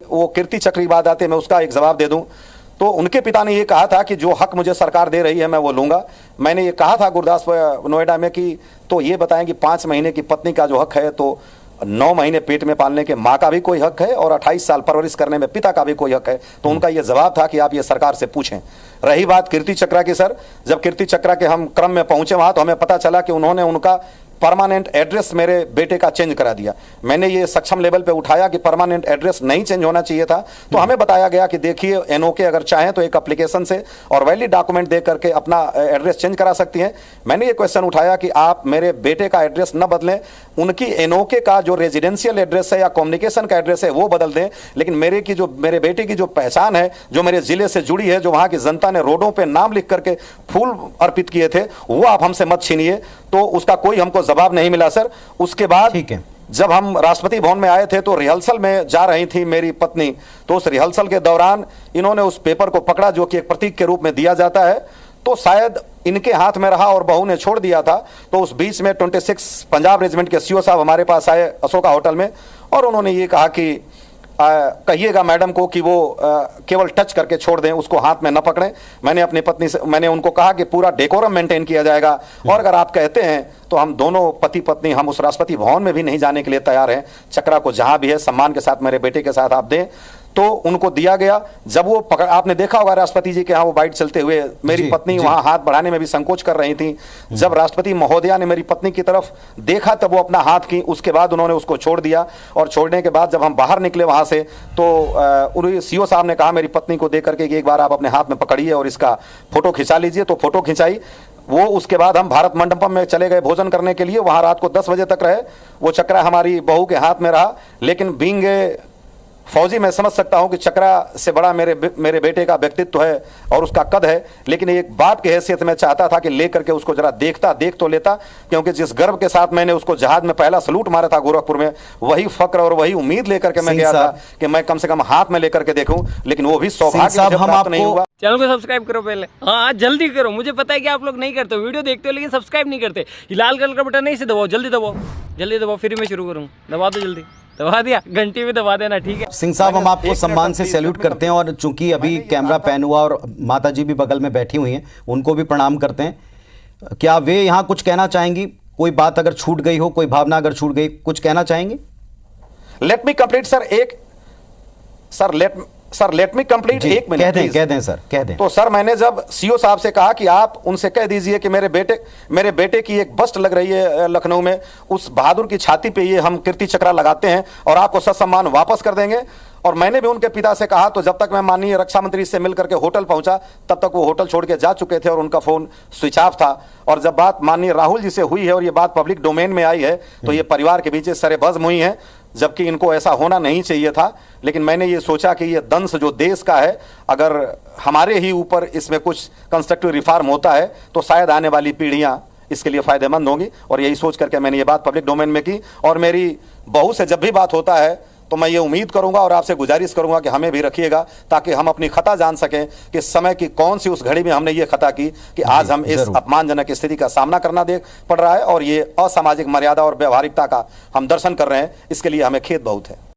वो कीर्ति चक्र की बात आती है, मैं उसका एक जवाब दे दूं तो उनके पिता ने ये कहा था कि जो हक मुझे सरकार दे रही है मैं वो लूंगा। मैंने ये कहा था गुरदासपुर नोएडा में कि तो ये बताएं कि 5 महीने की पत्नी का जो हक है तो 9 महीने पेट में पालने के माँ का भी कोई हक है और 28 साल परवरिश करने में पिता का भी कोई हक है। तो उनका ये जवाब था कि आप ये सरकार से पूछें। रही बात कीर्ति चक्रा की, सर जब कीर्ति चक्रा के हम क्रम में पहुंचे वहां तो हमें पता चला कि उन्होंने उनका परमानेंट एड्रेस मेरे बेटे का चेंज करा दिया। मैंने ये सक्षम लेवल पे उठाया कि परमानेंट एड्रेस नहीं चेंज होना चाहिए था, तो हमें बताया गया कि देखिए एनओके अगर चाहें तो एक एप्लीकेशन से और वैलिड डॉक्यूमेंट दे करके अपना एड्रेस चेंज करा सकती हैं। मैंने ये क्वेश्चन उठाया कि आप मेरे बेटे का एड्रेस न बदलें, उनकी एनओके का जो रेजिडेंशियल एड्रेस है या कम्युनिकेशन का एड्रेस है वो बदल दें, लेकिन मेरे बेटे की जो पहचान है, जो मेरे जिले से जुड़ी है, जो वहां की जनता ने रोडों पर नाम लिख करके फूल अर्पित किए थे, वो आप हमसे मत छीनिए। तो उसका कोई हमको जवाब नहीं मिला सर। उसके बाद ठीक है, जब हम राष्ट्रपति भवन में आए थे तो रिहर्सल में जा रही थी मेरी पत्नी, तो उस रिहर्सल के दौरान इन्होंने उस पेपर को पकड़ा जो कि एक प्रतीक के रूप में दिया जाता है, तो शायद इनके हाथ में रहा और बहू ने छोड़ दिया था। तो उस बीच में 26 पंजाब रेजिमेंट के सीओ साहब हमारे पास आए अशोका होटल में और उन्होंने ये कहा कि कहिएगा मैडम को कि वो केवल टच करके छोड़ दें, उसको हाथ में न पकड़ें। मैंने अपनी पत्नी से मैंने उनको कहा कि पूरा डेकोरम मेंटेन किया जाएगा और अगर आप कहते हैं तो हम दोनों पति पत्नी हम उस राष्ट्रपति भवन में भी नहीं जाने के लिए तैयार हैं। चक्रा को जहां भी है सम्मान के साथ मेरे बेटे के साथ आप दें। तो उनको दिया गया। जब वो आपने देखा होगा राष्ट्रपति जी के यहाँ वो बाइट चलते हुए, मेरी पत्नी वहां हाथ बढ़ाने में भी संकोच कर रही थी। जब राष्ट्रपति महोदया ने मेरी पत्नी की तरफ देखा तब वो अपना हाथ की, उसके बाद उन्होंने उसको छोड़ दिया। और छोड़ने के बाद जब हम बाहर निकले वहां से तो सीओ साहब ने कहा मेरी पत्नी को देख करके कि एक बार आप अपने हाथ में पकड़िए और इसका फोटो खिंचा लीजिए। तो फोटो खिंचाई वो। उसके बाद हम भारत मंडपम में चले गए भोजन करने के लिए, वहां रात को 10 बजे तक रहे। वो चक्रा हमारी बहू के हाथ में रहा, लेकिन बीइंग फौजी मैं समझ सकता हूं कि चक्रा से बड़ा मेरे बेटे का व्यक्तित्व है और उसका कद है, लेकिन एक बाप की हैसियत में चाहता था कि लेकर के उसको जरा देख तो लेता, क्योंकि जिस गर्व के साथ मैंने उसको जहाज में पहला सलूट मारा था गोरखपुर में, वही फक्र और वही उम्मीद लेकर के मैं गया था कि मैं कम से कम हाथ में लेकर के देखूं, लेकिन वो भी सौभाग्य प्राप्त नहीं हुआ। चैनल को सब्सक्राइब करो पहले, हाँ जल्दी करो। मुझे पता है कि आप लोग नहीं करते हो, वीडियो देखते हो लेकिन सब्सक्राइब नहीं करते। लाल कलर का बटन नहीं से दबाओ, जल्दी दबाओ, जल्दी दबाओ, फिर मैं शुरू करूँ। दबा दो, जल्दी दबा दिया, घंटी भी दबा देना, ठीक है। सिंह साहब हम आपको सम्मान से सैल्यूट करते हैं और चूंकि अभी कैमरा पैन हुआ और माता जी भी बगल में बैठी हुई हैं, उनको भी प्रणाम करते हैं। क्या वे यहाँ कुछ कहना चाहेंगी? कोई बात अगर छूट गई हो, कोई भावना अगर छूट गई, कुछ कहना चाहेंगे? Let me complete sir, let me complete. एक मिनट कह दें सर, कह दें। तो सर मैंने जब सीओ साहब से कहा कि आप उनसे कह दीजिए कि मेरे बेटे की एक बस्ट लग रही है लखनऊ में, उस बहादुर की छाती पे ये हम कीर्ति चक्रा लगाते हैं और आपको ससम्मान वापस कर देंगे। और मैंने भी उनके पिता से कहा, तो जब तक मैं माननीय रक्षा मंत्री से मिलकर के होटल पहुंचा तब तक वो होटल छोड़ के जा चुके थे और उनका फोन स्विच ऑफ था। और जब बात माननीय राहुल जी से हुई है और ये बात पब्लिक डोमेन में आई है तो ये परिवार के बीच सरेबज़्म हुई है, जबकि इनको ऐसा होना नहीं चाहिए था। लेकिन मैंने ये सोचा कि ये दंश जो देश का है, अगर हमारे ही ऊपर इसमें कुछ कंस्ट्रक्टिव रिफॉर्म होता है तो शायद आने वाली पीढ़ियां इसके लिए फायदेमंद होंगी। और यही सोच करके मैंने ये बात पब्लिक डोमेन में की। और मेरी बहू से जब भी बात होता है तो मैं ये उम्मीद करूंगा और आपसे गुजारिश करूंगा कि हमें भी रखिएगा, ताकि हम अपनी खता जान सकें कि समय की कौन सी उस घड़ी में हमने ये खता की कि आज हम इस अपमानजनक स्थिति का सामना करना पड़ रहा है और ये असामाजिक मर्यादा और व्यवहारिकता का हम दर्शन कर रहे हैं। इसके लिए हमें खेद बहुत है।